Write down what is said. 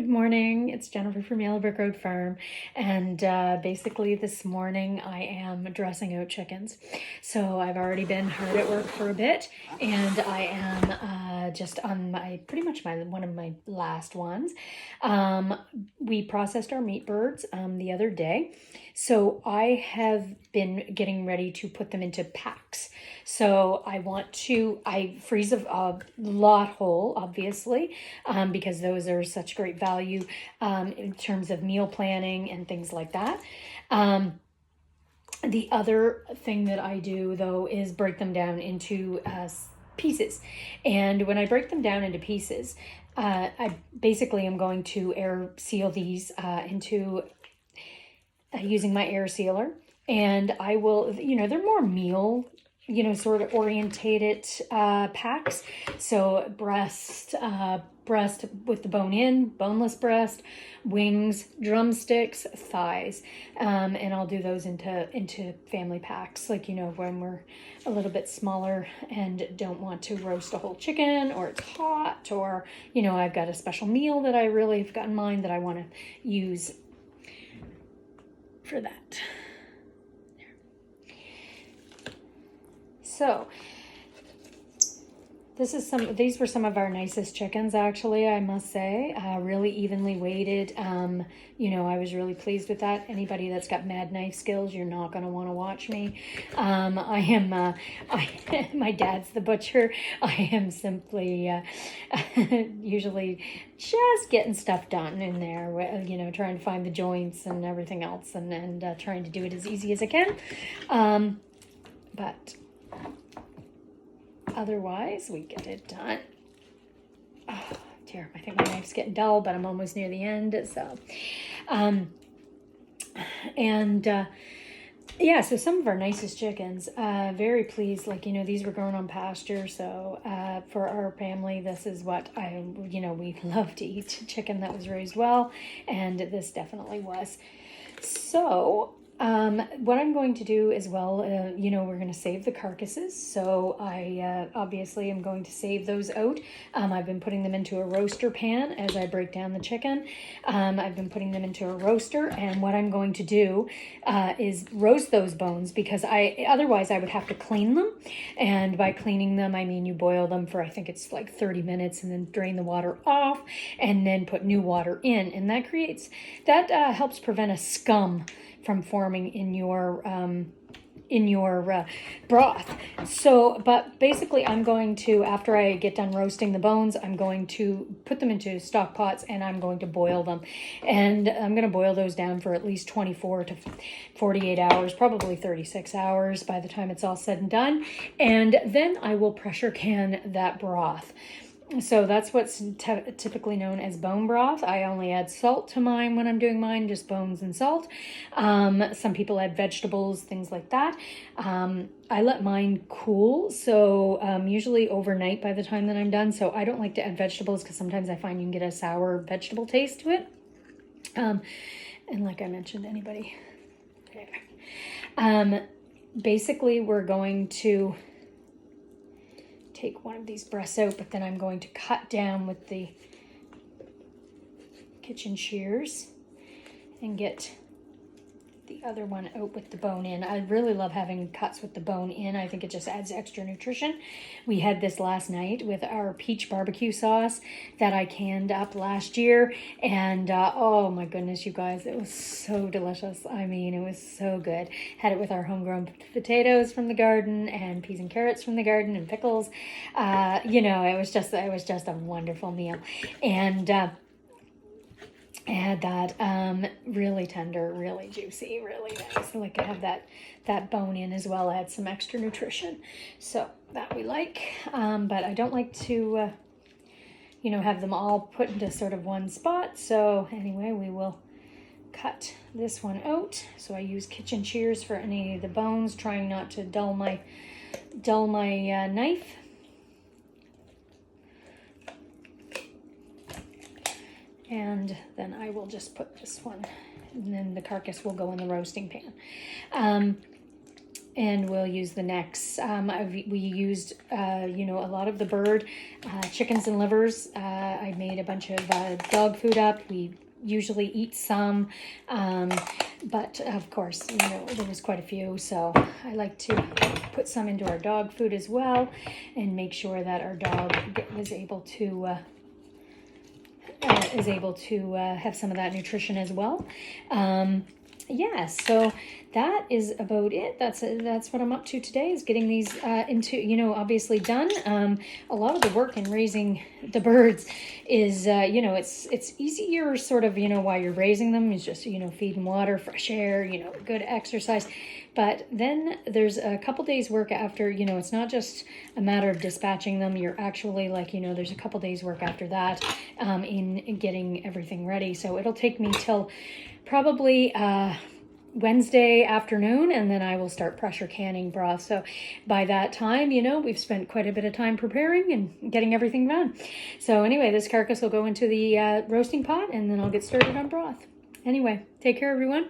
Good morning. It's Jennifer from Yellow Brick Road Farm, and basically this morning I am dressing out chickens. So I've already been hard at work for a bit, and I am just on pretty much one of my last ones. We processed our meat birds the other day, so I have been getting ready to put them into packs. So I freeze a lot whole, obviously, because those are such great value in terms of meal planning and things like that. The other thing that I do, though, is break them down into pieces. And when I break them down into pieces, I basically am going to air seal these into using my air sealer. And I will, they're more meal sort of orientated packs. So breast with the bone in, boneless breast, wings, drumsticks, thighs, and I'll do those into family packs. Like when we're a little bit smaller and don't want to roast a whole chicken, or it's hot, or I've got a special meal that I really have got in mind that I want to use for that. So these were some of our nicest chickens, actually, I must say. Really evenly weighted. I was really pleased with that. Anybody that's got mad knife skills, you're not going to want to watch me. My dad's the butcher. I am simply usually just getting stuff done in there, trying to find the joints and everything else, and trying to do it as easy as I can. But otherwise, we get it done. Oh, dear. I think my knife's getting dull, but I'm almost near the end. So, yeah, so some of our nicest chickens, very pleased. These were grown on pasture. So, for our family, this is what we love to eat chicken that was raised well. And this definitely was. So, what I'm going to do as well, we're going to save the carcasses. So I obviously am going to save those out. I've been putting them into a roaster pan as I break down the chicken. I've been putting them into a roaster, and what I'm going to do is roast those bones, because otherwise I would have to clean them. And by cleaning them, I mean you boil them for, I think it's like 30 minutes, and then drain the water off and then put new water in. And that helps prevent a scum from forming in your broth. So, but basically I'm going to, after I get done roasting the bones, I'm going to put them into stock pots, and I'm going to boil them. And I'm going to boil those down for at least 24 to 48 hours, probably 36 hours by the time it's all said and done. And then I will pressure can that broth. So that's what's typically known as bone broth. I only add salt to mine when I'm doing mine, just bones and salt. Some people add vegetables, things like that. I let mine cool, so usually overnight by the time that I'm done. So I don't like to add vegetables, because sometimes I find you can get a sour vegetable taste to it. And like I mentioned, basically we're going to take one of these breasts out, but then I'm going to cut down with the kitchen shears and get the other one out with the bone in. I really love having cuts with the bone in. I think it just adds extra nutrition. We had this last night with our peach barbecue sauce that I canned up last year, and oh my goodness, you guys, it was so delicious. I mean, it was so good. Had it with our homegrown potatoes from the garden and peas and carrots from the garden and pickles. It was just a wonderful meal. And add that really tender, really juicy, really nice. I like to have that bone in as well, add some extra nutrition. So that we like, but I don't like to have them all put into sort of one spot. So anyway, we will cut this one out. So I use kitchen shears for any of the bones, trying not to dull my knife. And then I will just put this one, and then the carcass will go in the roasting pan. and we'll use the necks. We used, a lot of the bird, chickens and livers. I made a bunch of dog food up. We usually eat some, but of course, there was quite a few, so I like to put some into our dog food as well and make sure that our dog is able to have some of that nutrition as well. So that is about it. That's what I'm up to today, is getting these into, obviously done. A lot of the work in raising the birds is, it's easier sort of, while you're raising them, is just, feed and water, fresh air, good exercise. But then there's a couple days work after, it's not just a matter of dispatching them. You're actually there's a couple days work after that in getting everything ready. So it'll take me till probably Wednesday afternoon, and then I will start pressure canning broth. So by that time, we've spent quite a bit of time preparing and getting everything done. So anyway, this carcass will go into the roasting pot, and then I'll get started on broth. Anyway, take care, everyone.